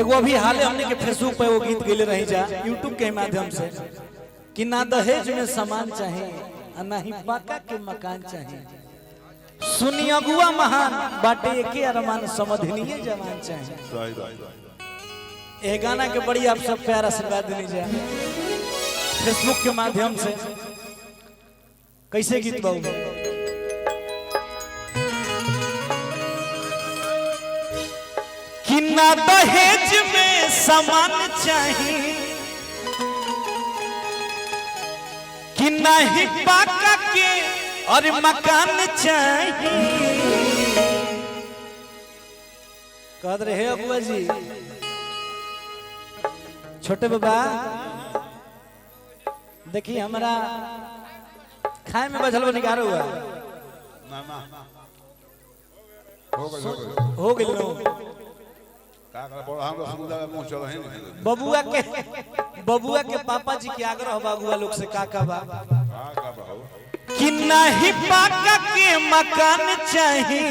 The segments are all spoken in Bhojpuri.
एगो अभी हाले हमने के फेसबुक पे वो गीत गेले रही जा यूट्यूब के माध्यम से कि ना दहेज में सामान चाहिए और ना ही बाका के मकान चाहिए। सुनी अगुआ महान बाटे के अरमान समझनिए जवान चाहिए। ये गाना के बड़ी आप सब प्यार आशीर्वाद देनी जा फेसबुक के माध्यम से। कैसे गीत बाबू कि ना दहेज में सामान चाहिए कि ना ही पाका के और मकान चाहिए। कह रहे अबुआ जी छोटे बाबा देखिए हमारा खाए में बजल वो निकारो हुआ हो गए बबुआ के पापा जी के आग्रह बाबुआ लोग से का बा कि नहीं पाका के मकान चाहिए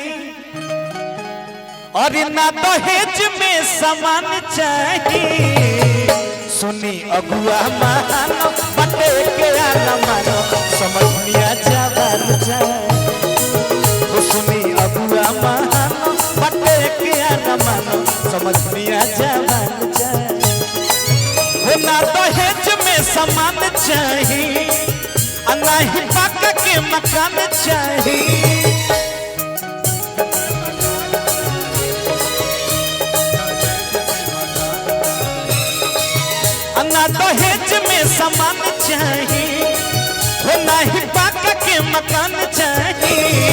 और ना दहेज में सामान चाहिए। सुनी अगुआ मानो बटे के आना मानो समझ मिया जवान चाहिए। सुनी अगुआ मानो बटे के आना मानो समझ मिया जवान चाहिए। ना दहेज में सामान चाहिए ना ही पाका के मकान चाहिए। ना दहेज में सामान चाहिए हो ना ही पाका के मकान चाहिए।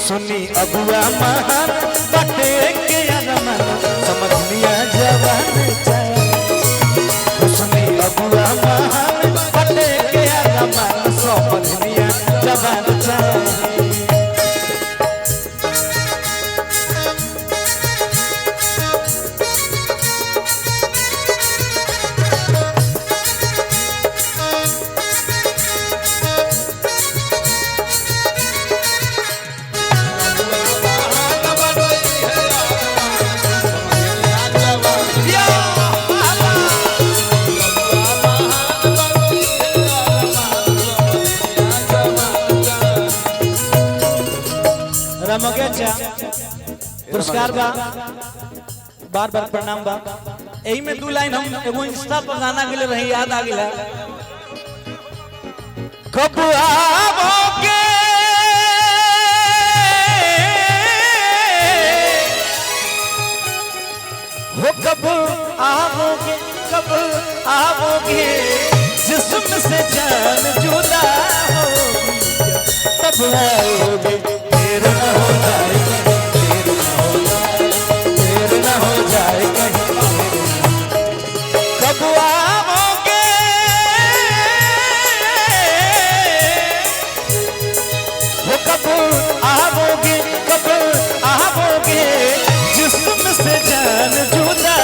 सुनी अगुआ महान बटे के अरमान समझ लिया जवान चाहिए। सुनी अगुआ महान बटे के अरमान समझ लिया जवान चाहिए। पुरस्कार बा बार बार प्रणाम बा। यही में दो लाइन हम एगो इंस्टा पर गाना गेले रही याद आ गया। कब आओगे हो कब आओगे कब आओगे जिस्म से जान जुदा होगी तब आओगे देर न हो जाएगी जिस्म से जान जुदा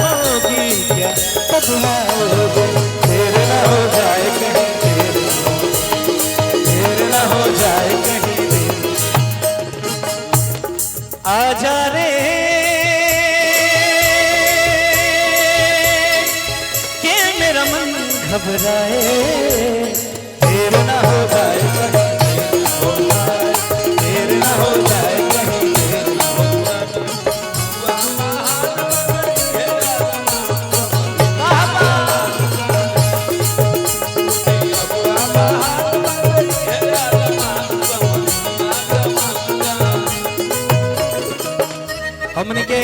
होगी क्या तब आओगे देर न हो जाए कहीं देर न हो जाए कहीं आजा रे के मेरा मन घबराए देर न हो जाए कहीं देर न हो जाए हमने के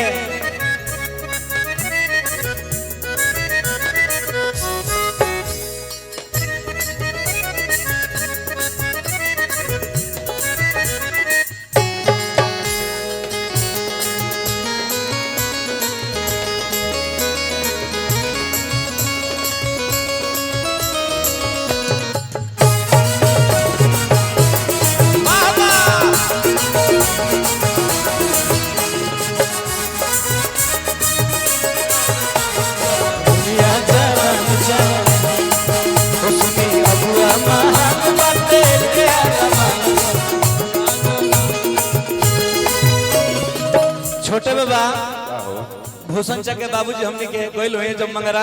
भूषण चा के बाबूजी हमने के गोइल हुए जब मंगरा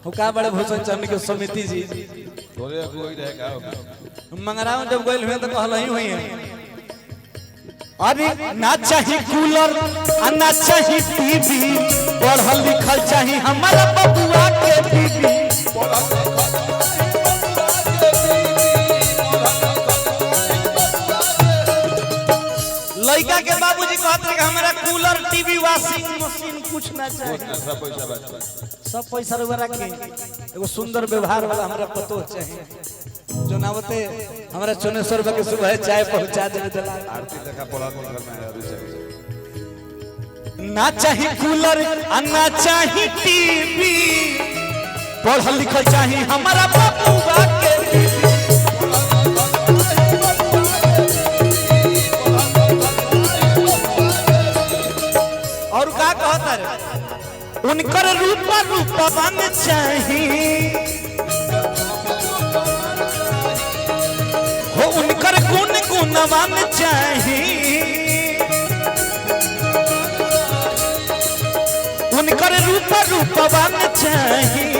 हो का बड़े भूषण चा हमने के समिति जी थोड़े कोई रह का मंगरा जब गोइल हुए तो कहल ही हुई है अरे ना चाहिए कूलर ना चाहिए टीवी पढ़ल लिखल चाहिए हमारा बबुआ के बीबी लड़का के बाबूजी कहते हैं कि हमारा कूलर टीवी वॉशिंग मशीन कुछ ना चाहिए सब पैसा रुपया रखे एगो सुंदर व्यवहार वाला हमारा पतो चाहिए जो ना होते हमारा 400 रुपए के सुबह चाय पहुंचा देवे दला आरती देखा पड़ा घर में ना चाहिए कूलर ना चाहिए टीवी पढ़ल लिखल चाहिए हमारा बबुआ के बीबी और का कहता रे उनकर रूपवान चाहिए हो उनकर गुणवान चाहिए उनकर रूपवान चाहिए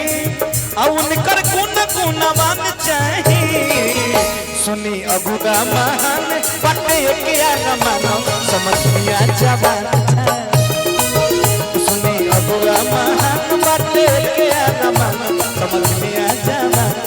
और उनकर गुणवान चाहिए सुनी अगुदा महान पटे क्या न मानो समझिया जवान सुनी अगुदा महान पटे क्या न मानो समझिया जवान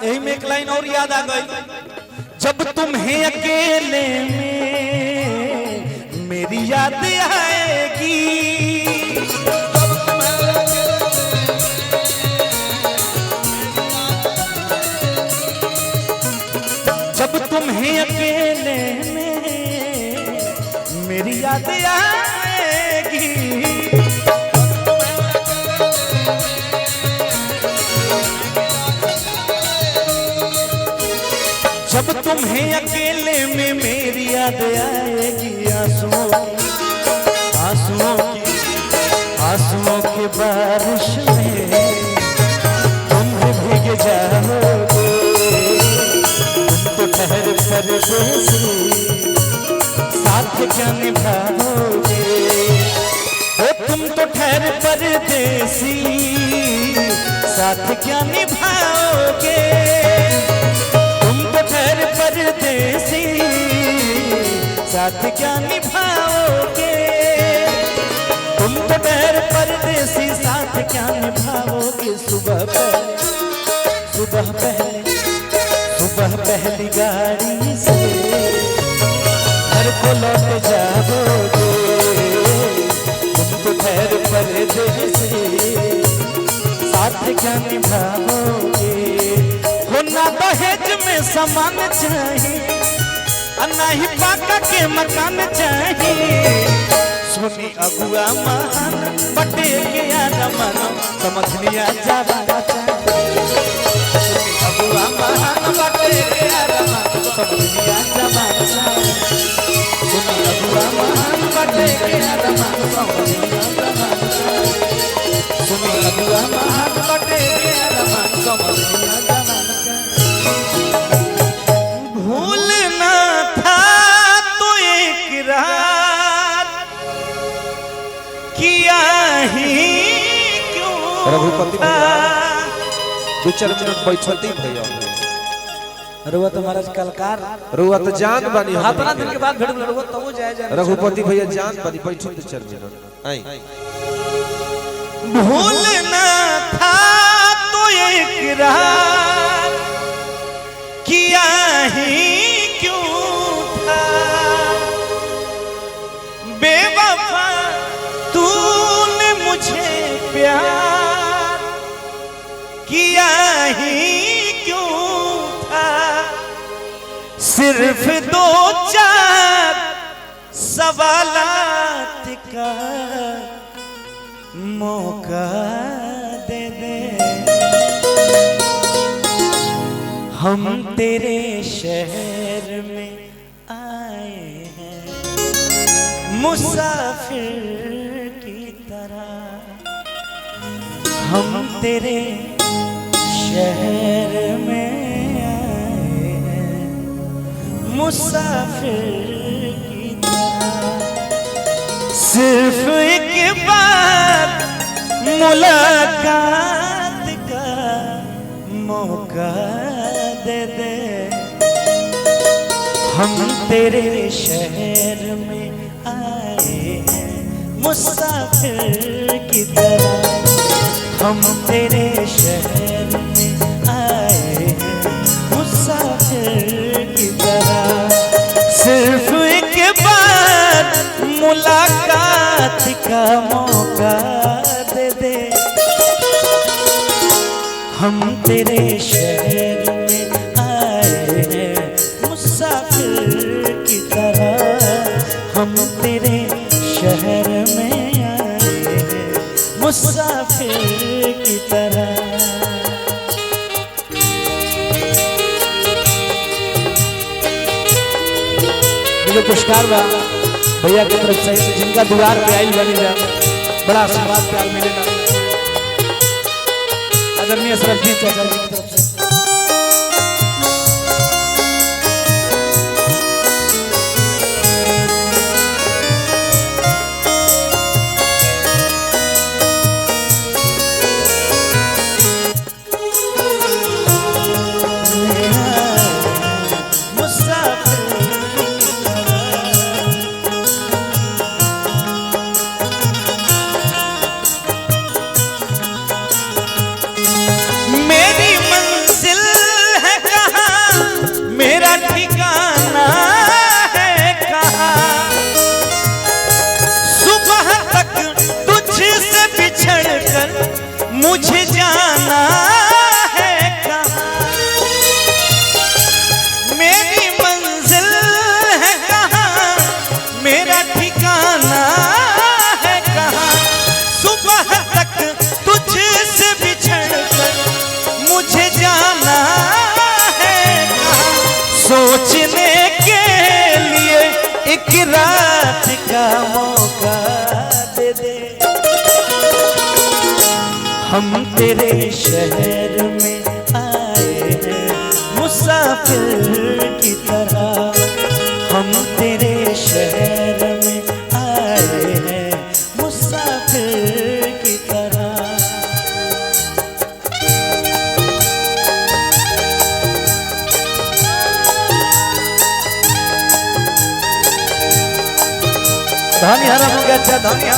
यही में एक लाइन और याद आ गई जब तुम्हें अकेले में मेरी याद आएगी जब तुम्हें अकेले में मेरी याद आएगी जब तुम्हें अकेले में मेरी याद आएगी आंसुओं की बारिश में तुम भीग जाओगे तुम तो ठहर परदेसी साथ क्या निभाओगे तुम तो ठहर परदेसी साथ क्या निभाओगे परदेसी साथ क्या निभाओगे तुम तो डर परदेसी साथ क्या निभाओगे सुबह पहली गाड़ी से घर को लौट जाओगे तुम तो डर परदेसी साथ क्या निभाओगे ना दहेज में सामान चाहिए ना ही पाका के मकान चाहिए सुनी अगुआ महान बटे के मानो समझ लिया जावाना चाहिए सुनी अगुआ महान बटे के मानो समझ लिया जावाना चाहिए सुनी अगुआ महान बटे के मानो समझ लिया जावाना चाहिए सुनी अगुआ महान बटे के मानो समझ लिया जावाना भूलना था तो एक रात किया ही क्यों रघुपति दो चार मिनट बैठती भैया रुआ तो महाराज कलकार रुआ तो जान बनी अपना दिन के बाद भेड़ रुआ तो वो जाए रघुपति भैया जान बनी बैठो तो चार मिनट आई भूलना था तो एक रात किया ही क्यों था बेवफा तूने मुझे प्यार किया ही क्यों था। सिर्फ दो चार सवालात का मौका दे दे। हम तेरे शहर में आए हैं मुसाफिर की तरह। हम तेरे शहर में आए हैं मुसाफिर की तरह। सिर्फ एक बार मुलाकात का मौका दे दे। हम तेरे शहर में आए हैं मुसाफिर की तरह। हम तेरे शहर में आए हैं मुसाफिर की तरह। सिर्फ एक बार मुलाकात का मौका दे दे। हम तेरे शहर में आए हैं मुसाफिर की तरह। हम तेरे शहर में आए हैं मुसाफिर की तरह। मुझे पुरस्कार बा भैया की तरफ से जिनका द्वार पे आइल बनी जा बड़ा आशीर्वाद प्यार मिलेगा। आदरणीय श्रद्धेय चाचा जी की तरफ से मुझे जाना है कहाँ। मेरी मंजिल है कहाँ, मेरा ठिकाना है कहाँ। सुबह तक तुझसे बिछड़कर मुझे जाना है कहाँ। सोचने के लिए एक रात का मौका दे दे। हम तेरे शहर में आए हैं मुसाफिर की तरह। हम तेरे शहर में आए हैं मुसाफिर की तरह। धनी हरा हो गया। अच्छा धनी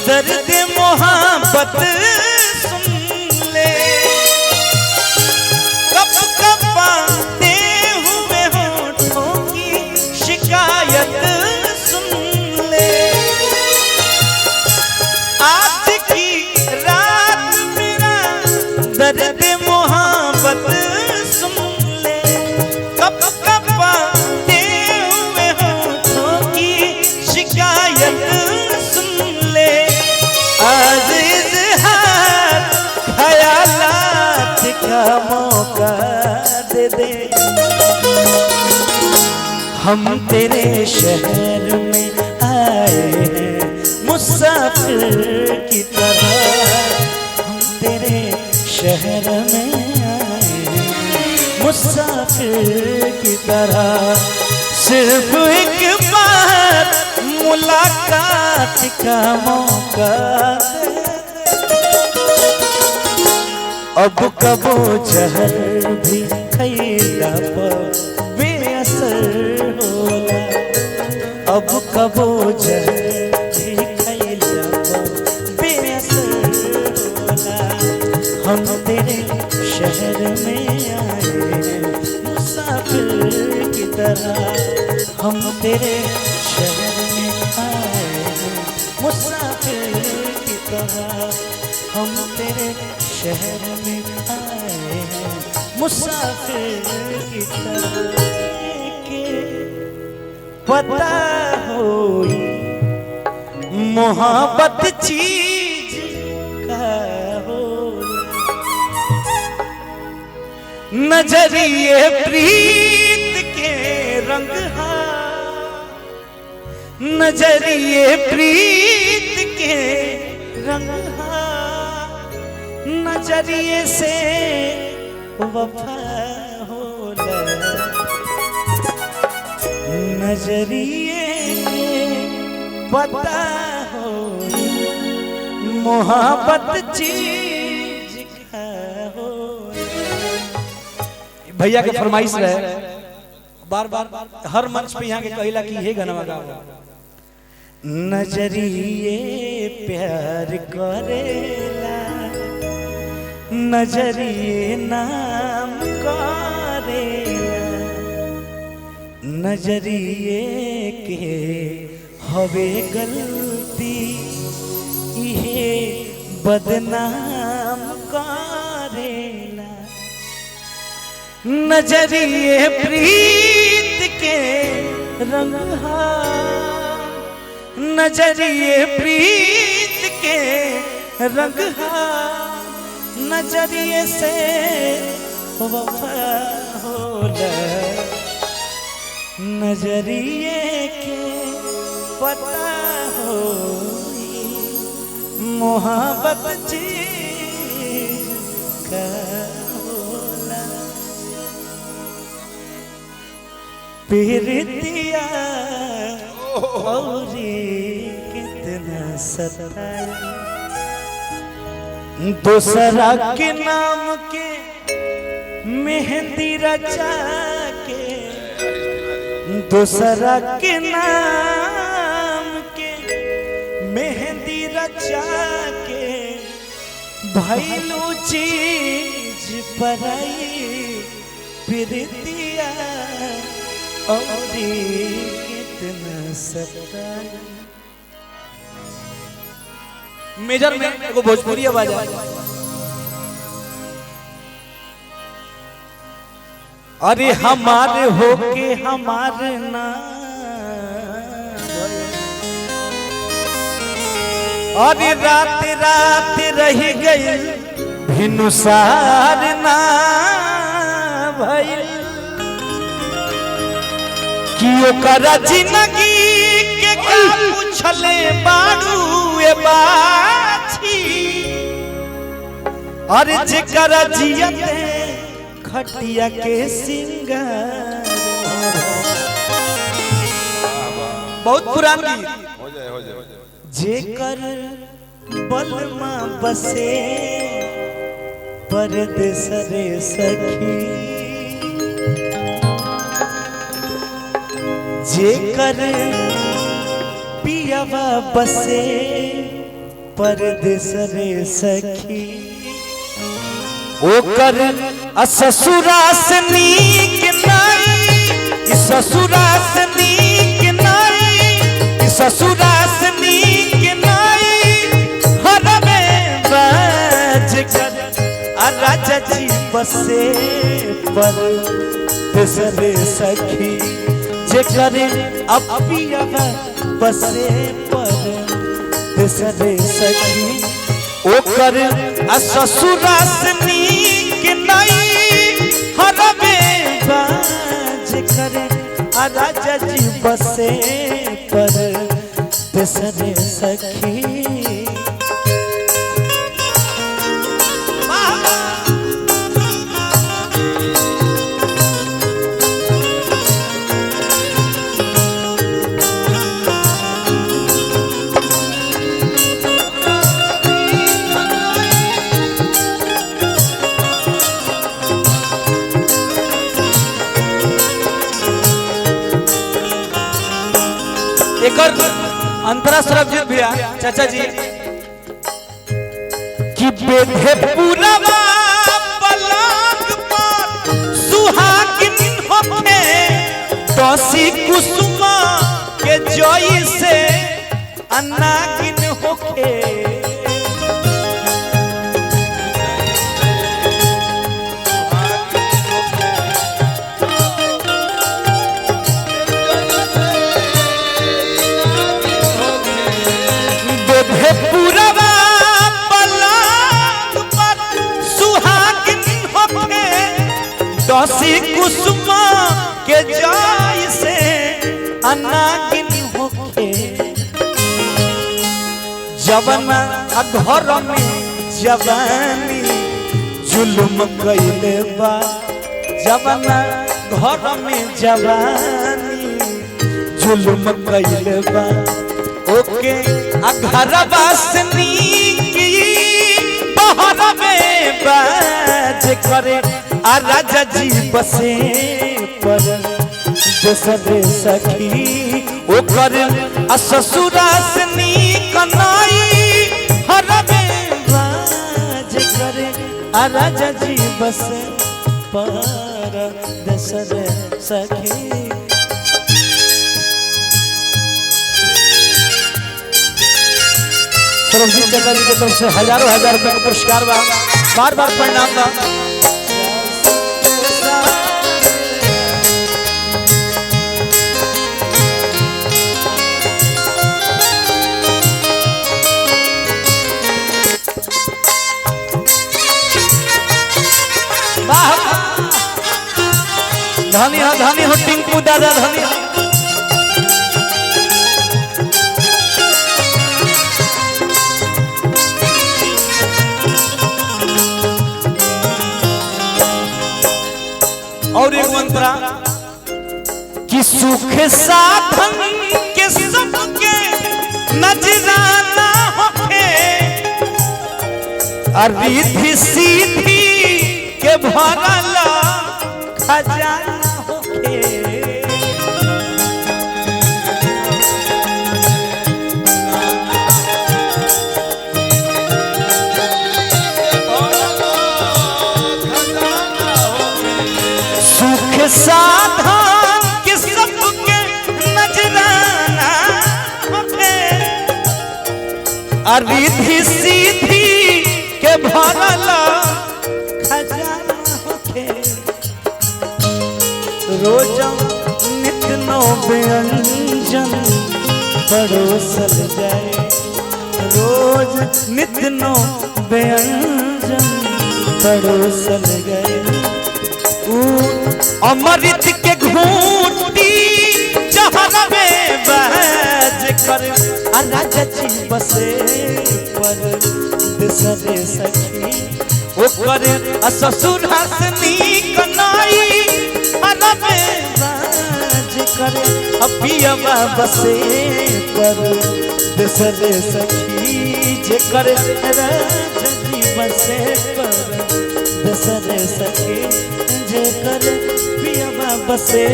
दर्द मोहब्बत सुन ले। कप कपाते हुए होठों की शिकायत सुन ले। आज की रात मेरा दर्द मोहब्बत सुन ले। कप कपाते हुए होठों की शिकायत आज इज़हार ख्यालात का मौका दे दे। हम तेरे शहर में आए हैं मुसाफिर की तरह। हम तेरे शहर में आए हैं मुसाफिर मुसाफिर की तरह सिर्फ एक बार मुलाकात का मौका अब कबो जहर भी खैला पर बेअसर होला अब कबो जहर भी खैला पर बेअसर होला हम तेरे शहर में आए हैं मुसाफिर की तरह हम तेरे शहर में आए हैं मुसाफिर की तरह हम तेरे शहर में आए हैं मुसाफिर की तरह के पता होई मोहब्बत चीज का नजरिए प्रीत के रंग नजरिए प्रीत के रंग नजरिए से वफा होला नजरिए पता हो मोहब्बत चीज का हो भैया के फरमाइश रहे बार बार हर मंच पे यहाँ के कहला कि ये गाना गाओ नजरिए प्यार करेला नजरिए नाम करेला नजरिए के हवे गलती इहे बदनाम करेला नजरिए प्रीत के रंग नजरिए प्रीत के रंग नजरिए से वफा होला नजरिए के पता हो मोहब्बत चीज का होला प्रीतिया औरी कितना सताया दूसरा के नाम के मेहंदी रचा के दूसरा के नाम के मेहंदी रचा के भइलू चीज पराई प्रीतिया और कितना सताया मेजर में एगो भोजपुरी आवाज है अरे हमारे होके हमारे ना अरे रात रात रह गई भिनुसार ना भइल कि ओकरा जिंदगी के का पूछले बाड़ू ए बाछी अरे जेकरा जियते खटिया के सिंगार बहुत पुरान गीत हो जाए जेकर बलमा बसे परदेस रे सखी जेकर पियावा बसे परदेस रे सखी ओकर ससुरा से नीक नाई ससुरा से नीक नाई ससुरा से नीक नाई हर में बाज कर राजा जी बसे पर तेसरे सखी जेकर अपियावा बसे पर तेसरे सखी ओकर ससुरा से नीक नाई हर में बाज करे राजा जी बसे पर तेसरे सखी एक अंतरा सरबजीत भैया चाचा जी कि बेधे पूरवा पलंग पर सुहागिन होके तोसी कुसुमा के जोई से अनागिन होके पूरवा पलंग पर सुहागिन होके दसी कुसुमा के जाय से अनागिन होके जवाना घर में जवानी जुल्म कइले बा जवाना घर में जवानी जुल्म कइले बा ओके घरवा से नीकी बहर में बाज करे आ राजा जी बसे पर दूसरे सखी ओकर आ ससुरा से नीक नाई हर में बाज करे आ राजा जी बसे पर दूसरे सखी सरबजीत चाचा जी की तरफ से हजारों हजार रुपए का पुरस्कार बा बार बार प्रणाम बा धनी हो टिंकू दादा धनी हो और एक मंत्रा कि सुख साधन के सबके नजराना होके और रिद्धि सीधी के भरला खजाना होके साधन के सबके नजराना होके रिद्धि सीधी के भरला खजाना होके रोज नित्य नौ व्यंजन परोसल जाए रोज नित्य नौ व्यंजन परोसल गए अमृत के घूंटी जहर में बहज कर राजा जी बसे पर दूसरे सखी ओकर ससुर हसनी कनाई हर में बहज कर पियवा बसे पर दूसरे सखी जे कर राजा जी बसे पर दूसरे सखी कर पियवा बसे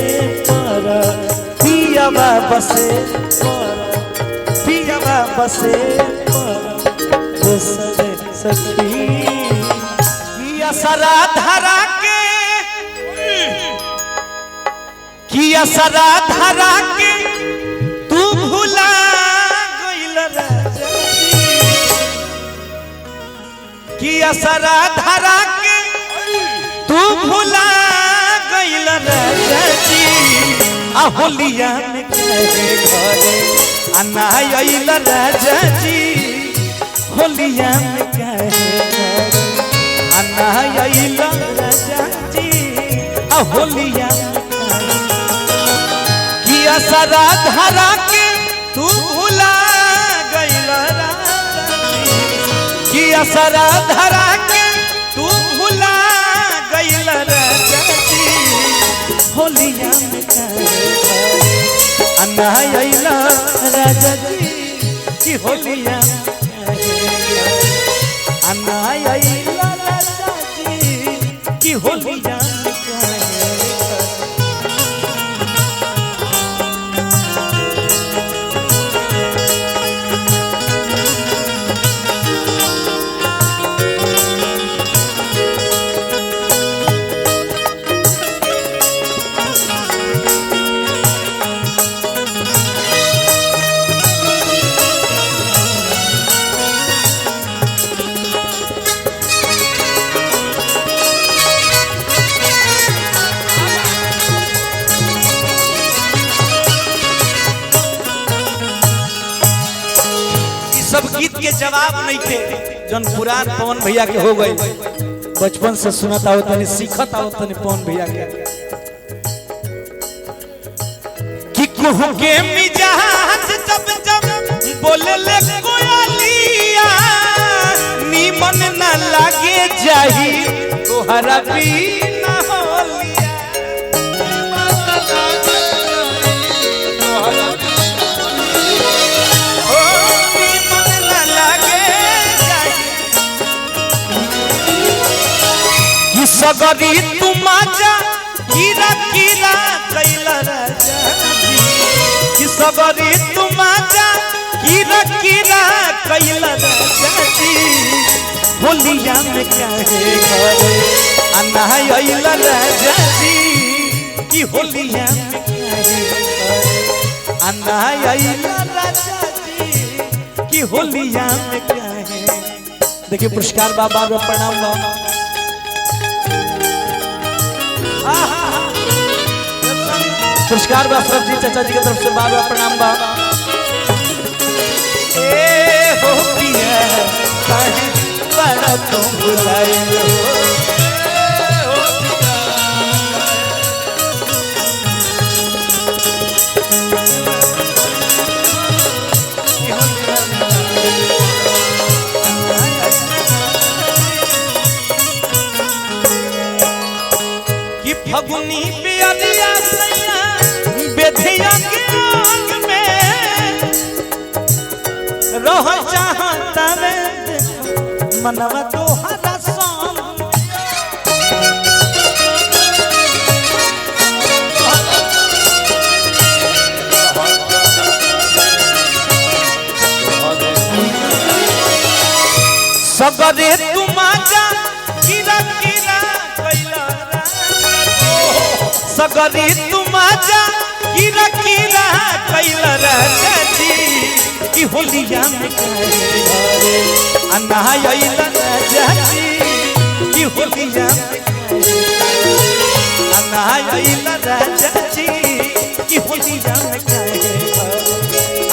पर पियवा बसे पर पियवा बसे पर दूसरे सखी किया सरा धरा के किया सरा धरा के तू भुला गइल राजा किया सरा धरा के तू भुला गइल राजा जी आ होलिया में कहे घरे आना आइल राजा जी होलिया में कहे घरे आना आइल राजा जी आ होलिया में किया सरा धरा के तू भुला गइल राजा जी किया सरा धरा के तू भुला गइल राजा जी होलिया में अन्ना आइल राजा जी की होलिया अन्ना आइल राजा जी की होलिया सब गीत के जवाब नहीं थे जन पुरान पवन भैया के हो गए बचपन से सुनता होता नहीं सीखता होता नहीं पवन भैया के कि कुहू के मिजाज जब जब बोले ले कोयलिया नीमन न लागे जाही तोहरा भी न होलिया सगरी तुम आजा कीरा कीरा कैला राजा जी सगरी तुम आजा कीरा कीरा कैला राजा जी होलिया में काहे घरे अन्ना आइला राजा जी कि होलिया में काहे घरे अन्ना आइला राजा जी कि होलिया में काहे। देखिए पुरस्कार बाबा को प्रणाम बाबा पुरस्कार अफसर जी चाचा जी की तरफ से बार बार प्रणाम बा ए हो पिया काहे बड़ा तुम बुलाए हो कि फगुनी पियरिया सैया बेधिया के रंग में रह चाहता रे मनवा तोहरा संग सगरे तुम आजा कीरा कीरा कैला सगरी तुम आजा कीरा कीरा कैला राजा जी कि होलिया में काहे घरे अन्ना आइला राजा जी कि होलिया में काहे अन्ना आइला राजा जी कि होलिया में काहे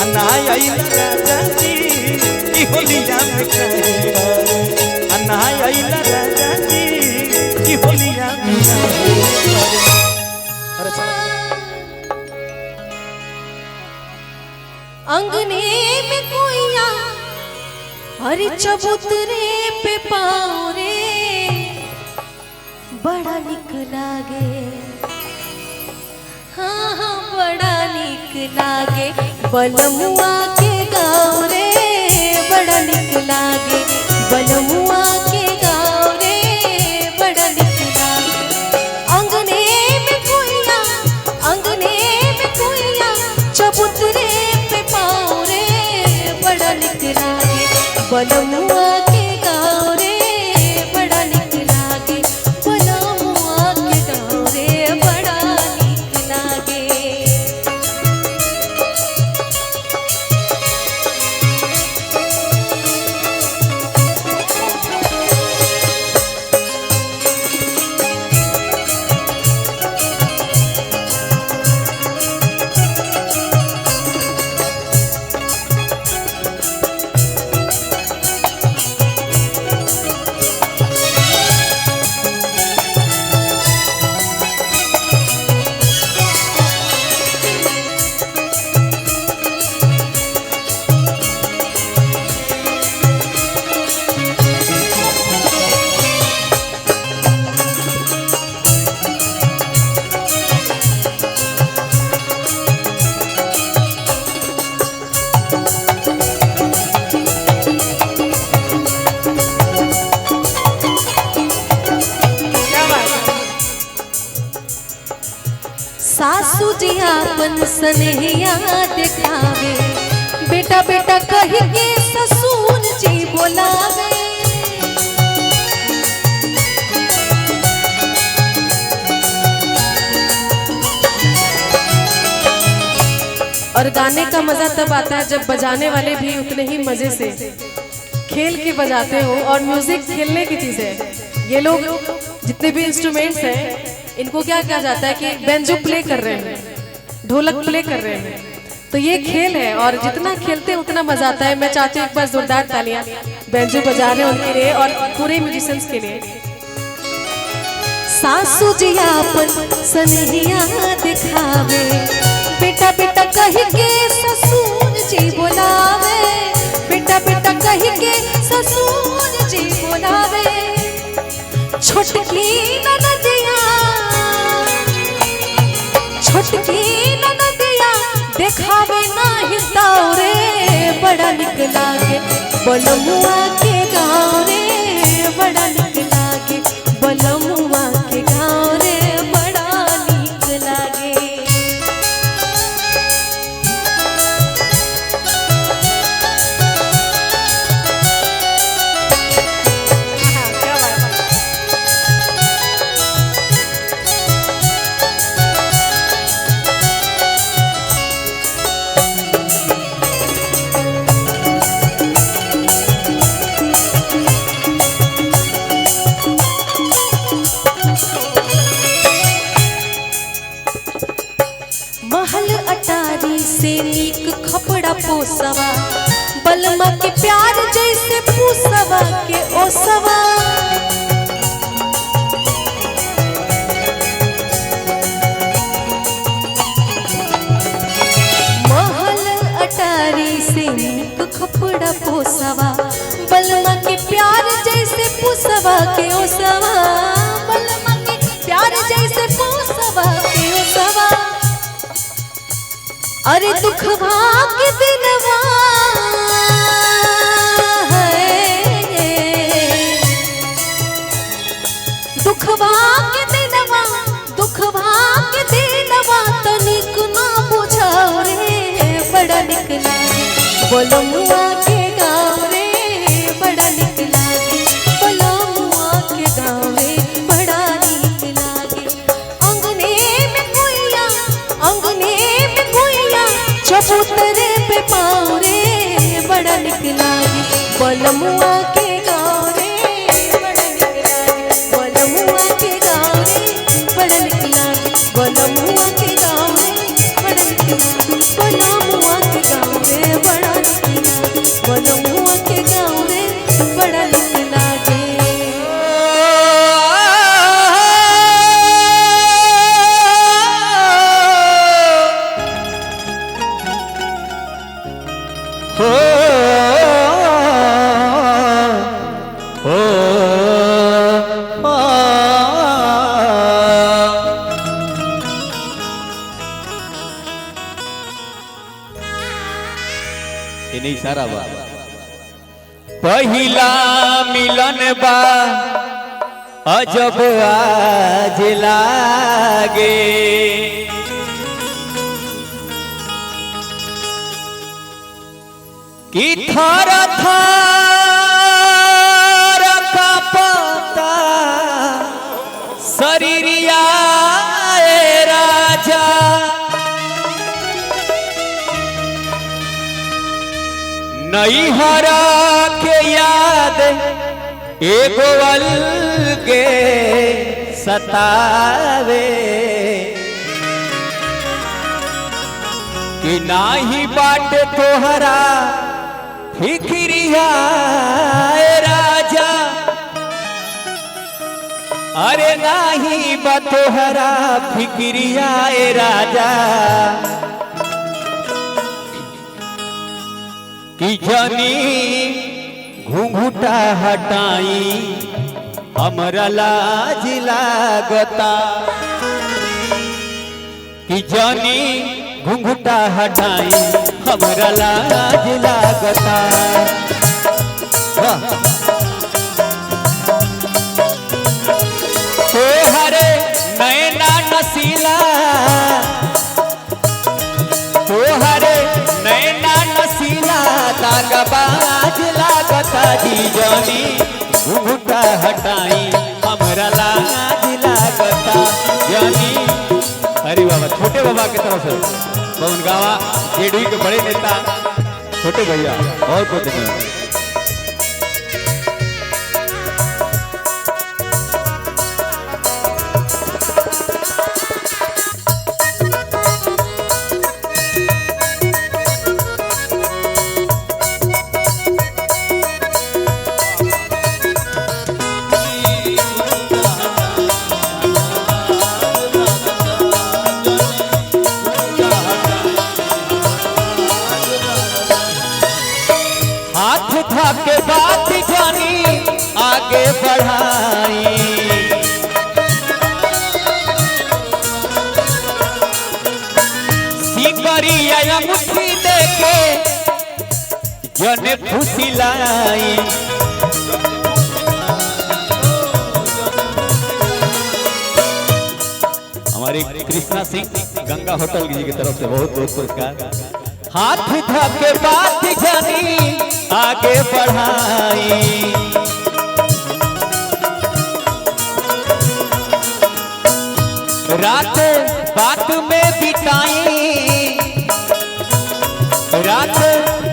अन्ना आइला राजा जी कि होलिया में काहे अन्ना आइला राजा जी कि होलिया में काहे। अंगने में कोइया हरी चबूतरे पे पाँव रे बड़ा निक लागे हाँ हाँ बड़ा निक लागे बलमुआ के गाँव रे बड़ा निक लागे बलमुआ के गाँव रे बड़ा निक लागे अंगने में कोइया चबूतरे बलमुआ के गाँव रे बड़ा निक लागे बलमुआ के गाँव रे बड़ा निक लागे। सासू जी आपन स्नेहिया दिखावे बेटा बेटा कह के ससुर जी बोलावे और गाने का मजा तब आता है जब बजाने वाले भी उतने ही मजे से खेल के बजाते हो। और म्यूजिक खेलने की चीज है। ये लोग जितने भी इंस्ट्रूमेंट्स हैं इनको क्या कहा जाता है कि बेंजो प्ले कर रहे हैं, ढोलक प्ले कर रहे हैं। तो ये खेल है और जितना खेलते हैं उतना मजा आता है। मैं चाहती हूँ एक बार जोरदार तालियां बेंजो बजा रहे हैं उनके लिए और पूरे म्यूजिशियंस के लिए। सासू जी आपन सनहिया दिखावे, बेटा बेटा कह के ससुर जी बोलावे, बेटा बेटा कह के ससुर जी बोलावे। छोटकी ननदिया, छोटकी ननदिया देखावे नाही तावरे, बड़ा निक लागे बलमुआ के गाँव रे, बड़ा निक लागे बलमुआ के गाँव रे, बड़ा निक लागे। महल अटारी से नीक खपड़ा पोसवा, बलमा के प्यार जैसे पूसवा के ओसवा। महल अटारी से नीक खपड़ा पोसवा, बलमा के प्यार जैसे पूसवा के ओसवा, बलमा के प्यार जैसे पूसवा के ओसवा। अरे दुख भाग दिनवा है, दुख भाग दिनवा, दुख भाग दिनवा तनिक ना बुझाओ रे, बड़ा निक लागे बलमुआ के गाँव रे, बड़ा निक लागे बलमुआ के गाँव रे, बड़ा निक लागे। अंगने में कोइया, अंगने में कोइया चबूतरे पे पाँव रे, बड़ा निक लागे बलमुआ के गाँव रे, बड़ा निक लागे बलमुआ के गाँव रे, बड़ा निक लागे बलमुआ के गाँव रे, बड़ा निक लागे बलमुआ के गाँव रे, बड़ा निक लागे बलमुआ के गाँव रे, बड़ा निक लागे। हो हो ये नहीं सारा बा पहिला मिलन बा अजब आज लागे, कि थर थर कांपता शरीरिया ए राजा, नैहरा के याद एगो अलगे सतावे, कि नाही बाट तोहरा फिक्रिया ए राजा, अरे नाही बा तोहरा फिक्रिया ए राजा, कि जनी घूंघूटा हटाई हमरा लाज लागता, कि जनी घूंघूटा हटाई हमरा लाज लागता। तोहरे नैना नसीला, तोहरे नैना नसीला दागबाज लागता, जी जानी घूंघूटा हटाई हमरा लाज लागता जानी। अरे बाबा छोटे बाबा की तरफ से पवन गावा जेडी के बड़े नेता छोटे भैया बहुत बहुत धन्यवाद। जानी आगे बढ़ाई। सिकरिया मुट्ठी देके जने फुसिलाई। हमारे कृष्णा सिंह गंगा होटल जी की तरफ से बहुत बहुत पुरस्कार। हाथ धके बात जानी आगे बढ़ाई। रात बात में बिताई, रात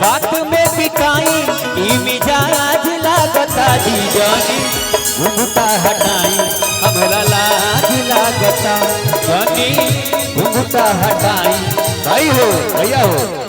बात में बिताई। ई मिजाज लागता जी जानी घुंघटा हटाई। हमरा लाज लागता जानी घुंघटा हटाई। भाई हो भैया हो।